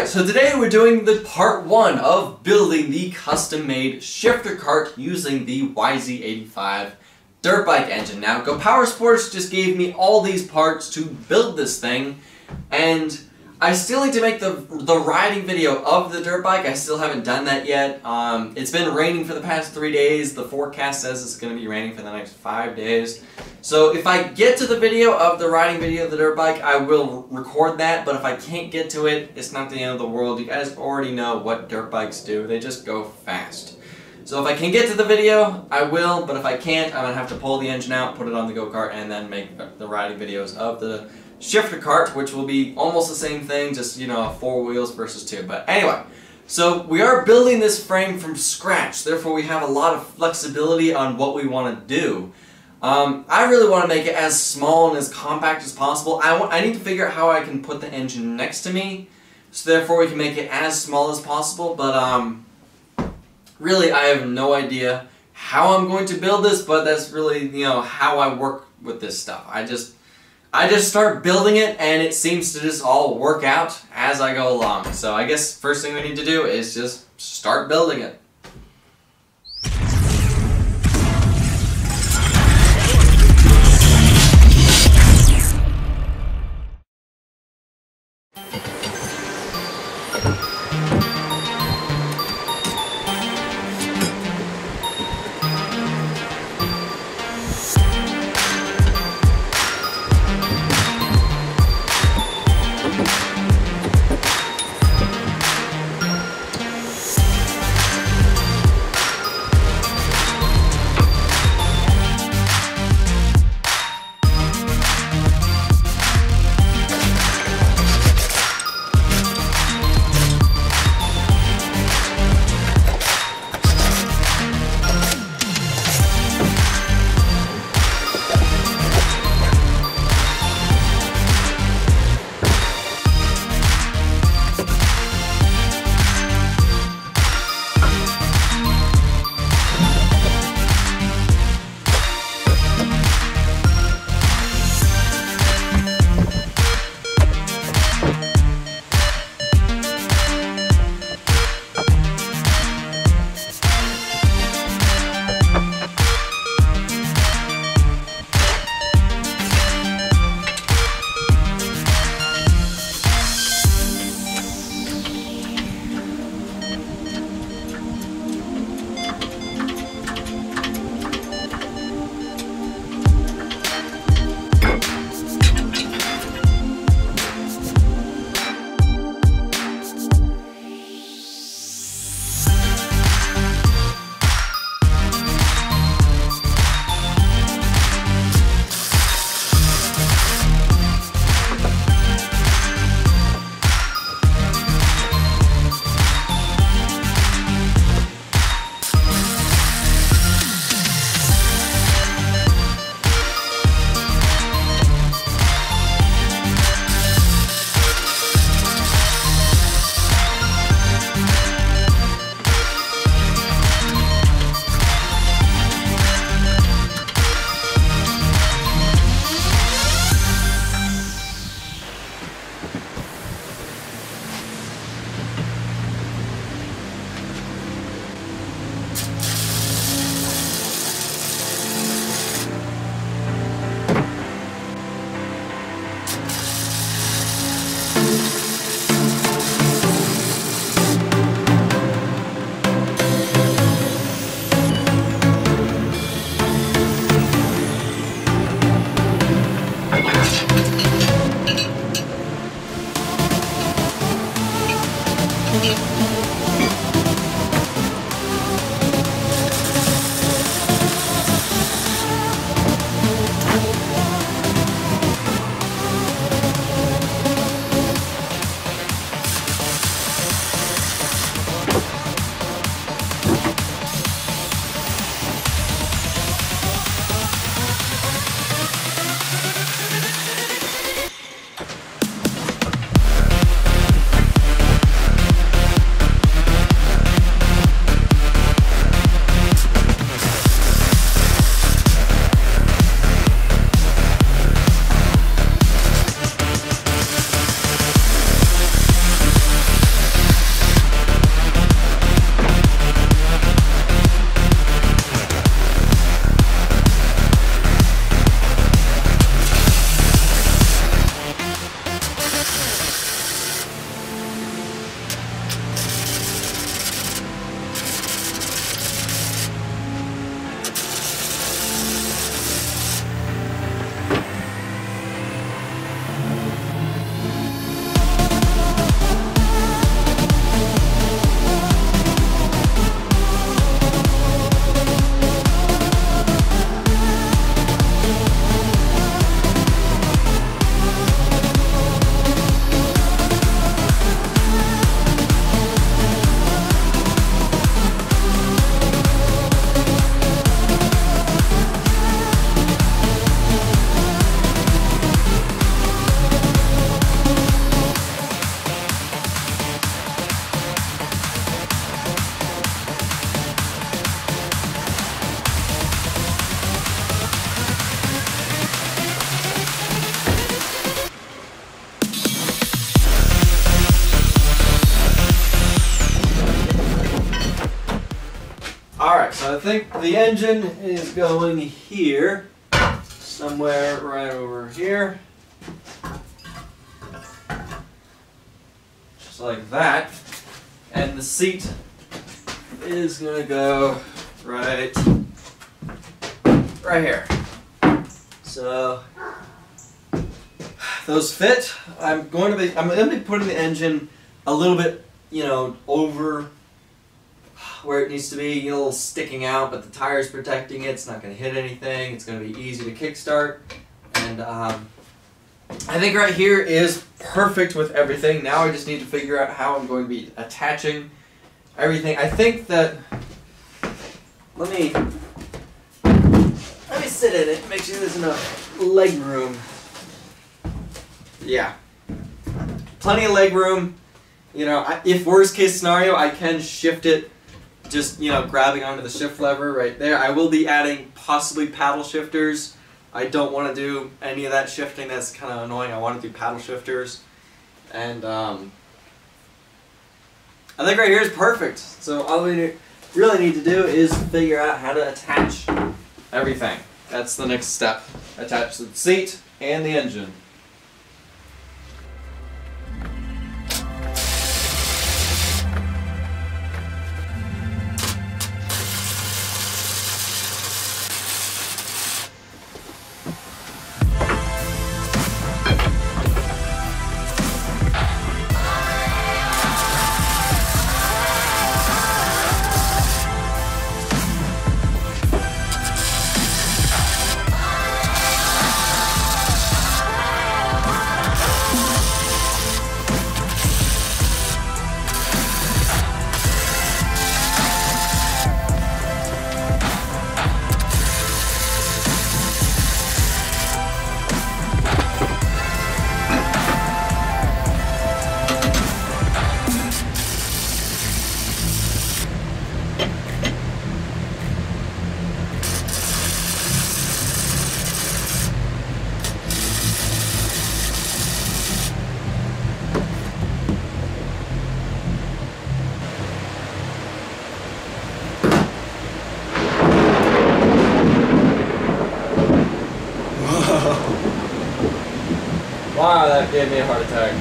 Alright, so today we're doing the part 1 of building the custom-made shifter cart using the YZ85 dirt bike engine. Now, Go Power Sports just gave me all these parts to build this thing, and I still need to make the riding video of the dirt bike. I still haven't done that yet. It's been raining for the past 3 days. The forecast says it's going to be raining for the next 5 days. So if I get to the video of the riding video of the dirt bike, I will record that. But if I can't get to it, it's not the end of the world. You guys already know what dirt bikes do. They just go fast. So if I can get to the video, I will. But if I can't, I'm going to have to pull the engine out, put it on the go-kart, and then make the riding videos of the shifter cart, which will be almost the same thing, just, you know, 4 wheels versus 2. But anyway, so we are building this frame from scratch, therefore we have a lot of flexibility on what we want to do. I really want to make it as small and as compact as possible. I need to figure out how I can put the engine next to me, so therefore we can make it as small as possible, but really I have no idea how I'm going to build this, but that's really, you know, how I work with this stuff. I just start building it, and it seems to just all work out as I go along. So I guess first thing we need to do is just start building it. Alright, so I think the engine is going here, somewhere right over here. Just like that. And the seat is going to go right here. So those fit. I'm going to be putting the engine a little bit, you know, over where it needs to be, a little sticking out, but the tire's protecting it. It's not going to hit anything. It's going to be easy to kickstart. And I think right here is perfect with everything. Now I just need to figure out how I'm going to be attaching everything. I think that, let me sit in it, make sure there's enough leg room. Yeah. Plenty of leg room. You know, if worst case scenario, I can shift it, just, you know, grabbing onto the shift lever right there. I will be adding possibly paddle shifters. I don't want to do any of that shifting. That's kind of annoying. I want to do paddle shifters. And I think right here is perfect. So all we really need to do is figure out how to attach everything. That's the next step. Attach the seat and the engine. Wow, that gave me a heart attack.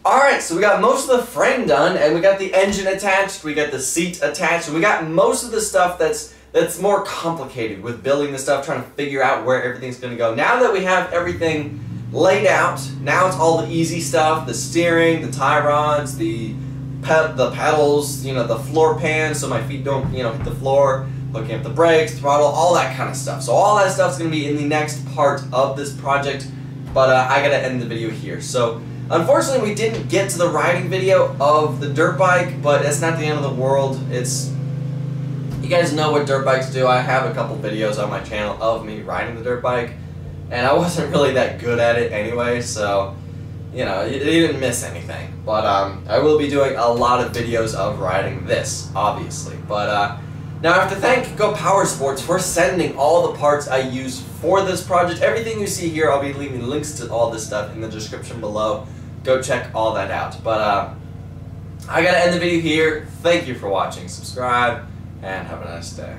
Alright, so we got most of the frame done, and we got the engine attached, we got the seat attached, and we got most of the stuff that's more complicated with building this stuff, trying to figure out where everything's going to go. Now that we have everything laid out, now it's all the easy stuff, the steering, the tie rods, the pedals, you know, the floor pan so my feet don't, you know, hit the floor, hooking up the brakes, throttle, all that kind of stuff. So all that stuff's going to be in the next part of this project, but I got to end the video here. So unfortunately, we didn't get to the riding video of the dirt bike, but it's not the end of the world. It's, you guys know what dirt bikes do. I have a couple videos on my channel of me riding the dirt bike, and I wasn't really that good at it anyway, so, you know, you didn't miss anything. But I will be doing a lot of videos of riding this, obviously. But now I have to thank Go Power Sports for sending all the parts I use for this project. Everything you see here, I'll be leaving links to all this stuff in the description below. Go check all that out. But I gotta end the video here. Thank you for watching. Subscribe, and have a nice day.